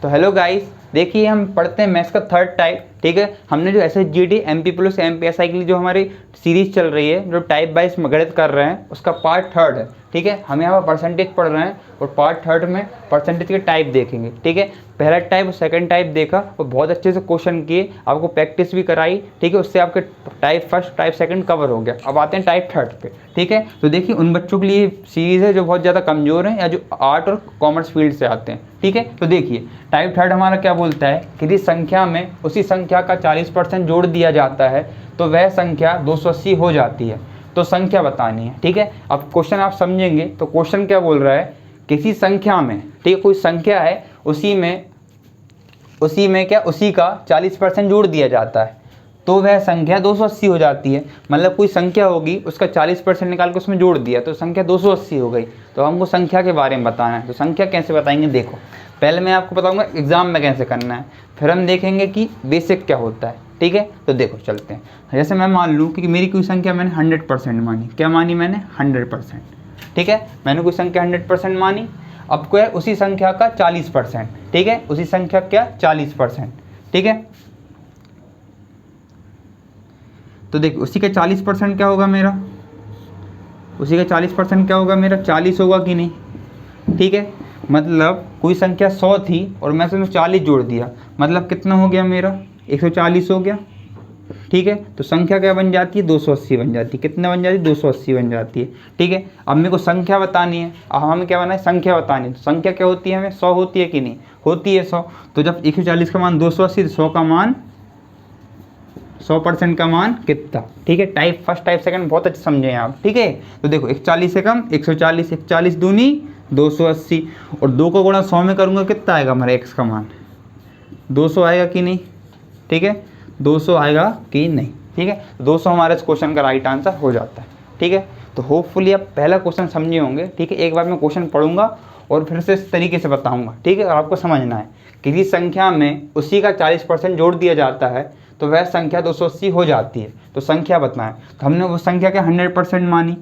तो hello guys, देखिए हम पढ़ते हैं मैथ्स का थर्ड टाइप। ठीक है, हमने जो SHGD MP प्लस MPSI के लिए जो हमारी सीरीज चल रही है, जो टाइप वाइज गणित कर रहे हैं, उसका पार्ट थर्ड है। ठीक है, हम यहाँ पर परसेंटेज पढ़ रहे हैं और पार्ट थर्ड में परसेंटेज के टाइप देखेंगे। ठीक है, पहला टाइप और सेकंड टाइप देखा और बहुत अच्छे से क्वेश्चन किए, आपको प्रैक्टिस भी कराई। ठीक है, उससे आपके type first type second cover हो गया। अब आते हैं टाइप थर्ड पे। ठीक है, तो देखिए उन बच्चों के लिए सीरीज़ है जो बहुत ज़्यादा कमज़ोर हैं या जो आर्ट और कॉमर्स फील्ड से आते हैं। ठीक है, तो देखिए टाइप थर्ड हमारा क्या बोलता है, किसी संख्या में उसी संख्या का 40% जोड़ दिया जाता है तो वह संख्या 280 हो जाती है। तो संख्या बतानी है। ठीक है, अब क्वेश्चन आप समझेंगे तो क्वेश्चन क्या बोल रहा है, किसी संख्या में, ठीक है, कोई संख्या है, उसी में क्या, उसी का 40% जोड़ दिया जाता है तो वह संख्या 280 हो जाती है। मतलब कोई संख्या होगी, उसका 40% निकाल के उसमें जोड़ दिया तो संख्या 280 हो गई। तो हमको संख्या के बारे में बताना है। तो संख्या कैसे बताएंगे, देखो पहले मैं आपको बताऊंगा एग्जाम में कैसे करना है, फिर हम देखेंगे कि बेसिक क्या होता है। ठीक है, तो देखो चलते हैं। जैसे मैं मान लूँ कि मेरी कोई संख्या मैंने 100% मानी। क्या मानी मैंने? 100%। ठीक है, मैंने कोई संख्या 100% मानी। अब क्या है, उसी संख्या का 40%। ठीक है, उसी संख्या क्या, 40%। ठीक है, तो देखिए उसी का 40% क्या होगा मेरा, उसी का 40% क्या होगा मेरा, 40 होगा कि नहीं। ठीक है, मतलब कोई संख्या 100 थी और मैं उसमें 40 जोड़ दिया, मतलब कितना हो गया मेरा, 140 हो गया। ठीक है, तो संख्या क्या बन जाती है, 280 बन जाती है। कितना बन जाती है, 280 बन जाती है। ठीक है, अब मेरे को संख्या बतानी है। अब हमें क्या बनाए, संख्या बतानी है। तो संख्या क्या होती है, हमें 100 होती है कि नहीं, होती है 100। तो जब 140 का मान 280, तो 100 का मान, 100% का मान कितना। ठीक है, टाइप फर्स्ट टाइप सेकंड बहुत अच्छे समझे आप। ठीक है, तो देखो 140 से कम 140, 140 दूनी 280 और 2 को गुणा 100 में करूँगा, कितना आएगा हमारा x का मान, 200 आएगा कि नहीं। ठीक है, 200 आएगा कि नहीं। ठीक है, 200 हमारे इस क्वेश्चन का राइट आंसर हो जाता है। ठीक है, तो होपफुली आप पहला क्वेश्चन समझे होंगे। ठीक है, एक बार मैं क्वेश्चन पढ़ूंगा और फिर से इस तरीके से बताऊंगा। ठीक है, और आपको समझना है, किसी संख्या में उसी का 40% जोड़ दिया जाता है तो वह संख्या 280 हो जाती है। तो संख्या बताएं, तो हमने वो संख्या क्या 100% मानी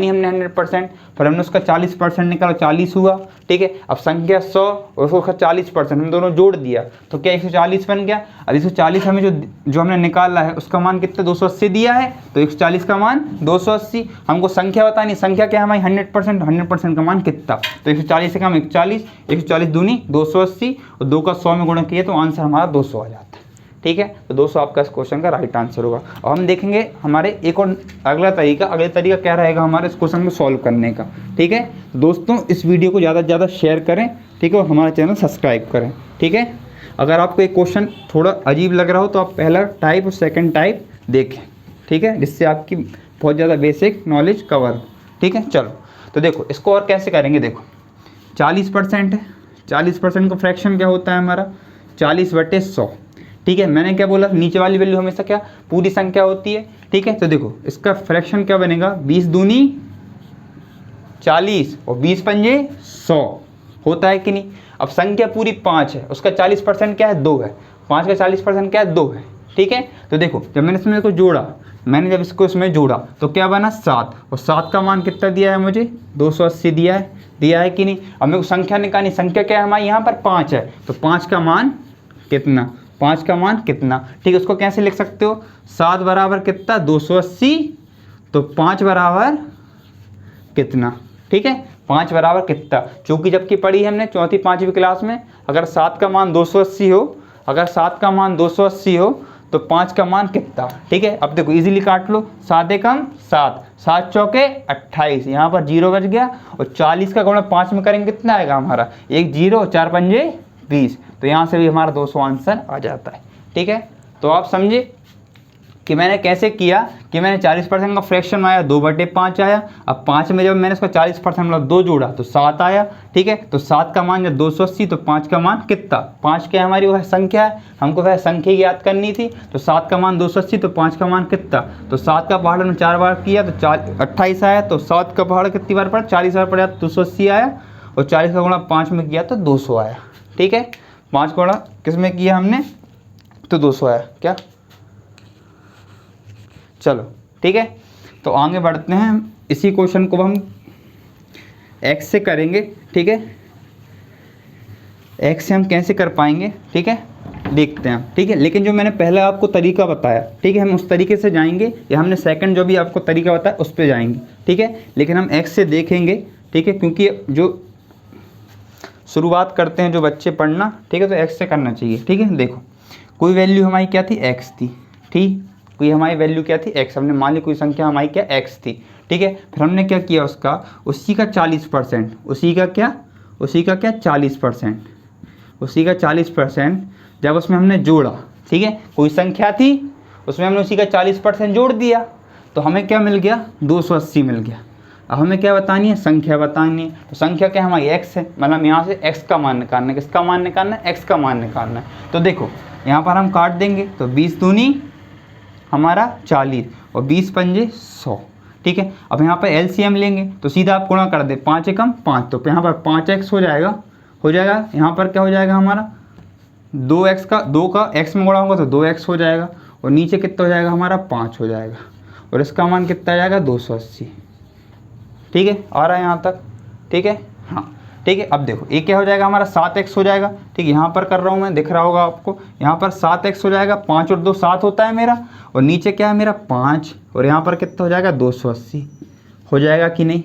हमने 100%, फिर हमने उसका 40% निकाला, 40 हुआ। ठीक है, अब संख्या 100 और उसका 40% हम दोनों जोड़ दिया तो क्या 140 बन गया। अब 140 हमें जो हमने निकाला है उसका मान कितना, 280 दिया है, तो 140 का मान 280। हमको संख्या बतानी, संख्या क्या है हमारी 100% का मान कितना, तो 140 से कम 140, 140 दूनी 280 और 2 का 100 में गुणा किया तो आंसर हमारा 200 आ जाता है। ठीक है, तो 200 आपका इस क्वेश्चन का राइट आंसर होगा। और हम देखेंगे हमारे एक और अगला तरीका क्या रहेगा हमारे इस क्वेश्चन को सॉल्व करने का। ठीक है, तो दोस्तों इस वीडियो को ज़्यादा से ज़्यादा शेयर करें। ठीक है, और हमारा चैनल सब्सक्राइब करें। ठीक है, अगर आपको एक क्वेश्चन थोड़ा अजीब लग रहा हो तो आप पहला टाइप और सेकेंड टाइप देखें। ठीक है, जिससे आपकी बहुत ज़्यादा बेसिक नॉलेज कवर हो। ठीक है, चलो तो देखो इसको और कैसे करेंगे। देखो 40% है, 40% का फ्रैक्शन क्या होता है हमारा, 40/100। ठीक है, मैंने क्या बोला, नीचे वाली वैल्यू हमेशा क्या पूरी संख्या होती है। ठीक है, तो देखो इसका फ्रैक्शन क्या बनेगा, 20 दूनी 40 और 20 पंजे 100 होता है कि नहीं। अब संख्या पूरी 5 है, उसका 40% क्या है, 2 है। 5 का 40% क्या है, 2 है। ठीक है, तो देखो जब मैंने इसमें इसको जोड़ा, मैंने जब इसको इसमें जोड़ा तो क्या बना 7, और 7 का मान कितना दिया है मुझे, 280 दिया है कि नहीं। अब मेरे को संख्या निकालनी, संख्या क्या है हमारी यहाँ पर 5 है, तो 5 का मान कितना, 5 का मान कितना। ठीक है, उसको कैसे लिख सकते हो, 7 बराबर कितना 280, तो 5 बराबर कितना। ठीक है, 5 बराबर कितना, चूंकि जबकि पढ़ी है हमने चौथी पाँचवीं क्लास में, अगर 7 का मान 280 हो, अगर 7 का मान 280 हो तो 5 का मान कितना। ठीक है, अब देखो इजीली काट लो, 7 एकम 7, 7 चौके 28, यहाँ पर 0 बच गया, और 40 का गुणा 5 में करेंगे कितना आएगा हमारा, 1 0 4 पंजे 20, तो यहाँ से भी हमारा 200 आंसर आ जाता है। ठीक है, तो आप समझे कि मैंने कैसे किया कि मैंने 40% का फ्रैक्शन आया, 2/5 आया। अब 5 में जब मैंने इसका 40% मतलब 2 जोड़ा तो 7 आया। ठीक है, तो 7 का मान जब 280 तो 5 का मान कितना, 5 क्या हमारी वह संख्या है, हमको वह संख्या याद करनी थी। तो 7 का मान 280 तो 5 का मान कितना, तो 7 का पहाड़ में 4 बार किया तो 28 आया, तो 7 का पहाड़ कितनी बार पड़ा, 40 बार पड़ा तो 280 आया, और 40 का गुणा 5 में किया तो 200 आया। ठीक है, 5 गुणा किस में किया हमने तो 200 आया क्या। चलो ठीक है, तो आगे बढ़ते हैं, इसी क्वेश्चन को हम x से करेंगे। ठीक है, एक्स से हम कैसे कर पाएंगे, ठीक है, देखते हैं, ठीक है। लेकिन जो मैंने पहले आपको तरीका बताया, ठीक है, हम उस तरीके से जाएंगे, या हमने सेकंड जो भी आपको तरीका बताया उस पर जाएंगे, ठीक है। लेकिन हम एक्स से देखेंगे, ठीक है, क्योंकि जो शुरुआत करते हैं जो बच्चे पढ़ना, ठीक है, तो एक्स से करना चाहिए, ठीक है। देखो कोई वैल्यू हमारी क्या थी, एक्स थी, ठीक, कोई हमारी वैल्यू क्या थी, एक्स, हमने मान ली कोई संख्या हमारी क्या एक्स थी, ठीक है। फिर हमने क्या किया, उसका उसी का 40%, उसी का क्या 40%, उसी का 40% जब उसमें हमने जोड़ा, ठीक है, कोई संख्या थी उसमें हमने उसी का 40% जोड़ दिया, तो हमें क्या मिल गया, 280 मिल गया। अब हमें क्या बतानी है, संख्या बतानी है। तो संख्या क्या हमारी एक्स है, मतलब यहाँ से एक्स का मान निकालना है, किसका मान निकालना है, एक्स का मान निकालना है। तो देखो यहाँ पर हम काट देंगे, तो 20 दूनी हमारा 40 और 20 पंजे 100, ठीक है। अब यहाँ पर एलसीएम लेंगे तो सीधा आप गुणा कर दे, 5 एकम 5, तो यहाँ पर 5x हो जाएगा, यहाँ पर क्या हो जाएगा हमारा 2x का 2 का x में गुणा होगा तो 2x हो जाएगा, और नीचे कितना हो जाएगा हमारा 5 हो जाएगा, और इसका मान कितना आ जाएगा 280, ठीक है। आ रहा है यहाँ तक, ठीक है, हाँ, ठीक है। अब देखो ये क्या हो जाएगा हमारा 7x हो जाएगा, ठीक है, यहाँ पर कर रहा हूँ मैं, दिख रहा होगा आपको, यहाँ पर 7x हो जाएगा, 5 और 2 7 होता है मेरा, और नीचे क्या है मेरा 5, और यहाँ पर कितना हो जाएगा 280 हो जाएगा कि नहीं।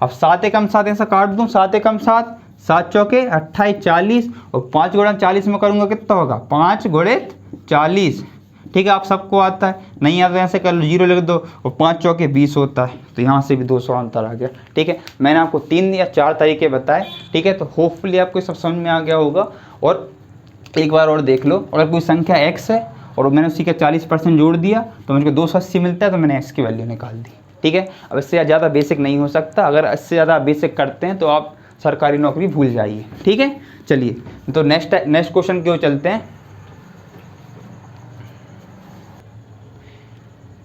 अब 7 एकम 7 ऐसा काट दूँ, 7 एकम 7, 7 चौके 28 40, और 5 गुणा 40 में करूँगा कितना होगा 5 गुणित 40, ठीक है। आप सबको आता है, नहीं आता ऐसे कर लो, 0 लिख दो, और 5 चौके 20 होता है, तो यहाँ से भी 200 अंतर आ गया, ठीक है। मैंने आपको 3 या 4 तरीके बताए, ठीक है, तो होपफुली आपको सब समझ में आ गया होगा। और एक बार और देख लो, अगर कोई संख्या x है और मैंने उसी का 40% जोड़ दिया तो मुझको 280 मिलता है, तो मैंने x की वैल्यू निकाल दी, ठीक है। अब इससे ज़्यादा बेसिक नहीं हो सकता, अगर इससे ज़्यादा बेसिक करते हैं तो आप सरकारी नौकरी भूल जाइए, ठीक है। चलिए तो नेक्स्ट क्वेश्चन की ओर चलते हैं,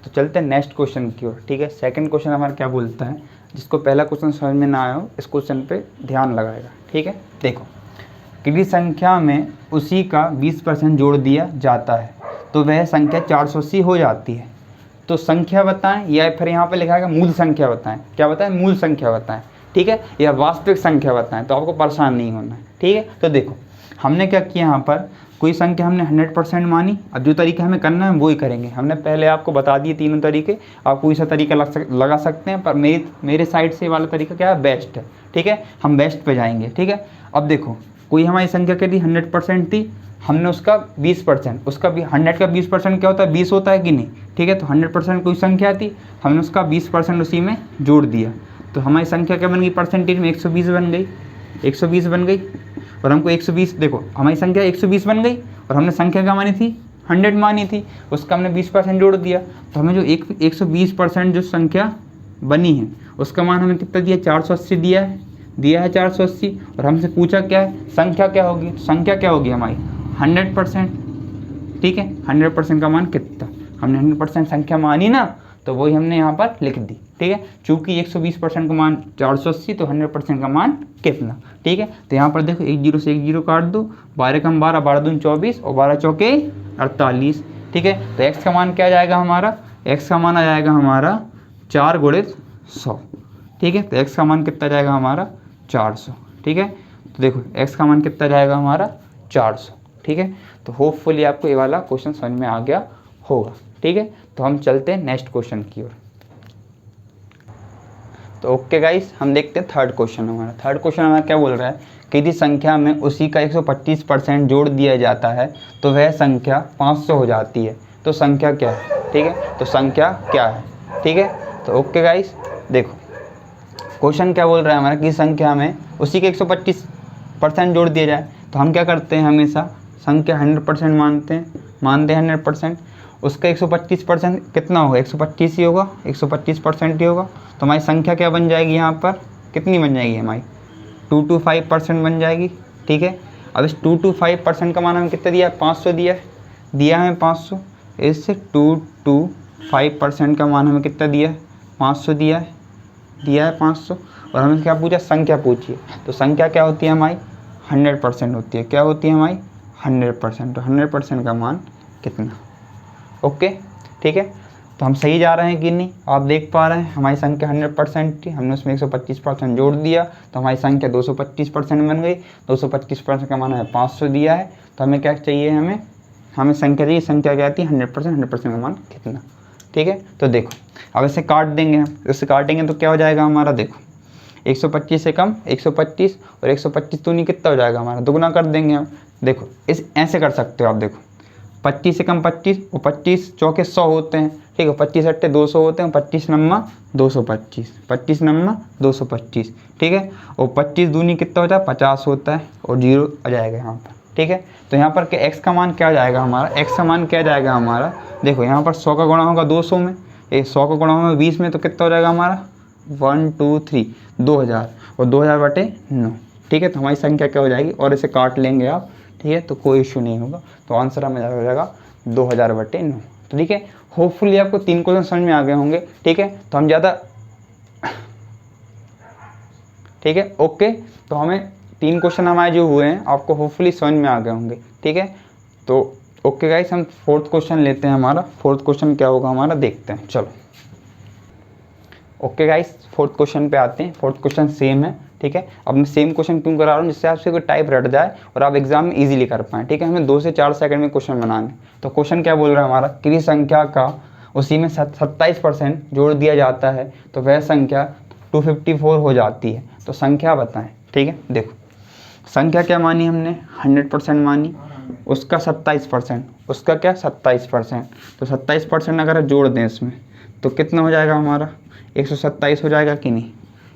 तो चलते हैं नेक्स्ट क्वेश्चन की ओर, ठीक है। सेकंड क्वेश्चन हमारा क्या बोलता है, जिसको पहला क्वेश्चन समझ में ना आया हो इस क्वेश्चन पे ध्यान लगाएगा, ठीक है। देखो किसी संख्या में उसी का 20% जोड़ दिया जाता है तो वह संख्या 480 हो जाती है। तो संख्या बताएं, या फिर यहाँ पे लिखा है मूल संख्या बताएं, क्या बताएं, मूल संख्या बताएं, ठीक है, या वास्तविक संख्या बताएं, तो आपको परेशान नहीं होना है, ठीक है। तो देखो हमने क्या किया, यहाँ पर कोई संख्या हमने 100% मानी, अब जो तरीका हमें करना है वो ही करेंगे। हमने पहले आपको बता दिए तीनों तरीके, आप कोई सा तरीका लगा सकते हैं, पर मेरे साइड से वाला तरीका क्या है, बेस्ट है, ठीक है, हम बेस्ट पे जाएंगे, ठीक है। अब देखो कोई हमारी संख्या के लिए 100% थी, हमने उसका 20%, उसका भी 100 का 20% क्या होता है, 20 होता है कि नहीं, ठीक है। तो 100% कोई संख्या थी, हमने उसका 20% उसी में जोड़ दिया, तो हमारी संख्या क्या बन गई, परसेंटेज में 120 बन गई, 120 बन गई। और हमको 120, देखो हमारी संख्या 120 बन गई, और हमने संख्या क्या मानी थी, 100 मानी थी, उसका हमने 20% जोड़ दिया, तो हमें जो 120% जो संख्या बनी है उसका मान हमें कितना दिया, 480 दिया है 480। और हमसे पूछा क्या है, संख्या क्या होगी, संख्या क्या होगी हमारी 100%, ठीक है। 100% का मान कितना, हमने 100% संख्या मानी ना, तो वही हमने यहाँ पर लिख दी, ठीक है। चूँकि 120% का मान 480, तो 100% का मान कितना, ठीक है। तो यहाँ पर देखो 1 0 से 1 0 काट दो, 12 कम 12, 12 दूनी 24, और 12 चौके 48, ठीक है। तो x का मान क्या आ जाएगा हमारा, x का मान आ जाएगा हमारा 4 गुणित 100, ठीक है। तो x का मान कितना जाएगा हमारा 400, ठीक है। तो देखो x का मान कितना जाएगा हमारा 400, ठीक है। तो होपफुली आपको ये वाला क्वेश्चन समझ में आ गया होगा, ठीक है। तो हम चलते हैं नेक्स्ट क्वेश्चन की ओर। तो ओके गाइस, हम देखते हैं थर्ड क्वेश्चन हमारा। थर्ड क्वेश्चन हमारा क्या बोल रहा है, कि यदि संख्या में उसी का 125% जोड़ दिया जाता है तो वह संख्या 500 हो जाती है, तो संख्या क्या है, ठीक है। तो संख्या क्या है, ठीक है। तो ओके गाइस, देखो क्वेश्चन क्या बोल रहा है हमारा, कि संख्या में उसी के 125% जोड़ दिया जाए, तो हम क्या करते हैं, हमेशा संख्या 100% मानते हैं 100%, उसका 125% कितना होगा, 125 ही होगा, 125% ही होगा। तो हमारी संख्या क्या बन जाएगी, यहाँ पर कितनी बन जाएगी हमारी 225% बन जाएगी, ठीक है। अब इस 225% का मान हमें कितना दिया है, 500 दिया है हमें 500, इससे 225% का मान हमें कितना दिया है, 500 दिया है 500। और हमें क्या पूछा, संख्या पूछिए, तो संख्या क्या होती है हमारी 100% होती है, क्या होती है हमारी 100%, तो 100% का मान कितना, ओके, ठीक है। तो हम सही जा रहे हैं कि नहीं, आप देख पा रहे हैं हमारी संख्या 100% थी, हमने उसमें 125% जोड़ दिया तो हमारी संख्या 225% बन गई। 225% का मान है 500 दिया है, तो हमें क्या चाहिए, हमें संख्या चाहिए, संख्या क्या आती है 100%, 100% का मान कितना, ठीक है। तो देखो अब इसे काट देंगे हम, इससे काटेंगे तो क्या हो जाएगा हमारा, देखो 125 से कम 125 और 125 दूनी कितना हो जाएगा हमारा, दुगुना कर देंगे हम। देखो इस ऐसे कर सकते हो आप, देखो 25 से कम 25 और 25 चौके 100 होते हैं, ठीक है, 25 अट्ठे 200 होते हैं, 25 नम्मा 225, 25 नम्मा 225, ठीक है। और 25 दूनी कितना होता है 50 होता है और 0 आ जाएगा यहाँ पर, ठीक है। तो यहाँ पर एक्स का मान क्या आ जाएगा हमारा, एक्स का मान क्या जाएगा हमारा, देखो यहाँ पर 100 का गुणा होगा 200 में, 100 का गुणा होगा 20 में, तो कितना हो जाएगा हमारा 1 2 3 2000 और 2000/9, ठीक है। तो हमारी संख्या क्या हो जाएगी, और इसे काट लेंगे आप, ठीक है, तो कोई इशू नहीं होगा। तो आंसर हमें हो जाएगा 2000/9, तो ठीक है। होपफुली आपको 3 क्वेश्चन समझ में आ गए होंगे, ठीक है। तो हम ज़्यादा, ठीक है, ओके। तो हमें 3 क्वेश्चन हमारे जो हुए हैं आपको होपफुली समझ में आ गए होंगे, ठीक है। तो ओके गाइस, हम 4th क्वेश्चन लेते हैं। हमारा 4th क्वेश्चन क्या होगा हमारा, देखते हैं, चलो। ओके गाइस, 4th क्वेश्चन पे आते हैं। 4th क्वेश्चन सेम है, ठीक है। अब मैं सेम क्वेश्चन क्यों करा रहा हूँ, जिससे आपसे कोई टाइप रट जाए और आप एग्जाम में इजीली कर पाएँ, ठीक है। हमें 2 से 4 सेकंड में क्वेश्चन बनाएंगे। तो क्वेश्चन क्या बोल रहा है हमारा, किसी संख्या का उसी में 27% जोड़ दिया जाता है तो वह संख्या 254 हो जाती है, तो संख्या बताएं, ठीक है। देखो संख्या क्या मानी हमने, 100% मानी, उसका 27%, उसका क्या 27%, तो 27% अगर जोड़ दें इसमें तो कितना हो जाएगा हमारा 127 हो जाएगा कि नहीं,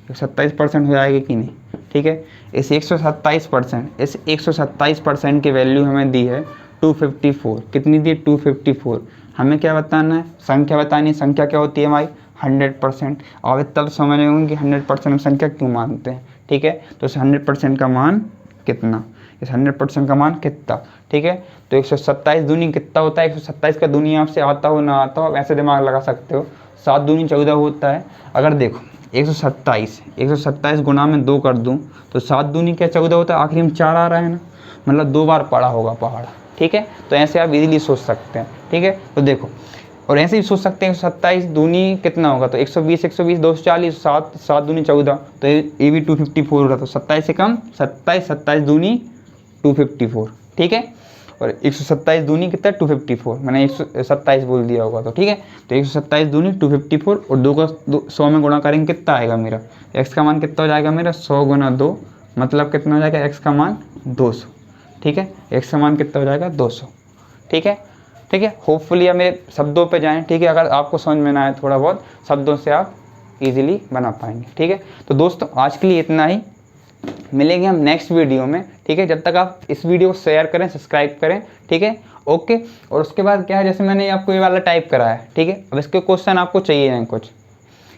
127% हो जाएगा कि नहीं, ठीक है। इस 127% की वैल्यू हमें दी है 254, कितनी दी 254। हमें क्या बताना है, संख्या बतानी है। संख्या क्या होती है हमारी 100%। अब तब समझ लेंगे कि 100% हम संख्या क्यों मानते हैं, ठीक है। तो इस 100% का मान कितना, इस 100% का मान कितना, ठीक है। तो 127 दूनी कितना होता है, 127 का दूनी आपसे आता हो ना आता हो, आप ऐसे दिमाग लगा सकते हो। 7 दूनी 14 होता है। अगर देखो 127 गुना में 2 कर दूं तो 7 दूनी क्या 14 होता है, आखिरी में 4 आ रहा है ना, मतलब 2 बार पड़ा होगा पहाड़, ठीक है। तो ऐसे आप इजीली सोच सकते हैं, ठीक है। तो देखो, और ऐसे भी सोच सकते हैं 27 दूनी कितना होगा, तो 120 240, 7 दूनी 14, तो ये भी 254 होगा। तो 27 से कम 27 दूनी 254, ठीक है। और 127 दूनी कितना 254, मैंने 127 बोल दिया होगा, तो ठीक है। तो 127 दूनी 254 और 2 का 100 में गुणा करेंगे कितना आएगा मेरा, एक्स का मान कितना हो जाएगा मेरा 100 गुना 2, मतलब कितना हो जाएगा एक्स का मान 200, ठीक है। एक्स का मान कितना हो जाएगा 200, ठीक है, ठीक है। होपफुली आप मेरे शब्दों पे जाएं, ठीक है। अगर आपको समझ में ना आए थोड़ा बहुत, शब्दों से आप इजीली बना पाएंगे, ठीक है। तो दोस्तों आज के लिए इतना ही, मिलेंगे हम नेक्स्ट वीडियो में, ठीक है। जब तक आप इस वीडियो को शेयर करें, सब्सक्राइब करें, ठीक है, ओके। और उसके बाद क्या है, जैसे मैंने आपको ये वाला टाइप करा है, ठीक है। अब इसके क्वेश्चन आपको चाहिए हैं कुछ,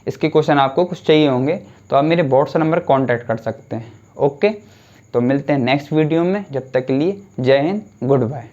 इसके क्वेश्चन आपको कुछ चाहिए होंगे तो आप मेरे व्हाट्सएप नंबर कॉन्टैक्ट कर सकते हैं, ओके। तो मिलते हैं नेक्स्ट वीडियो में, जब तक के लिए जय हिंद, गुड बाय।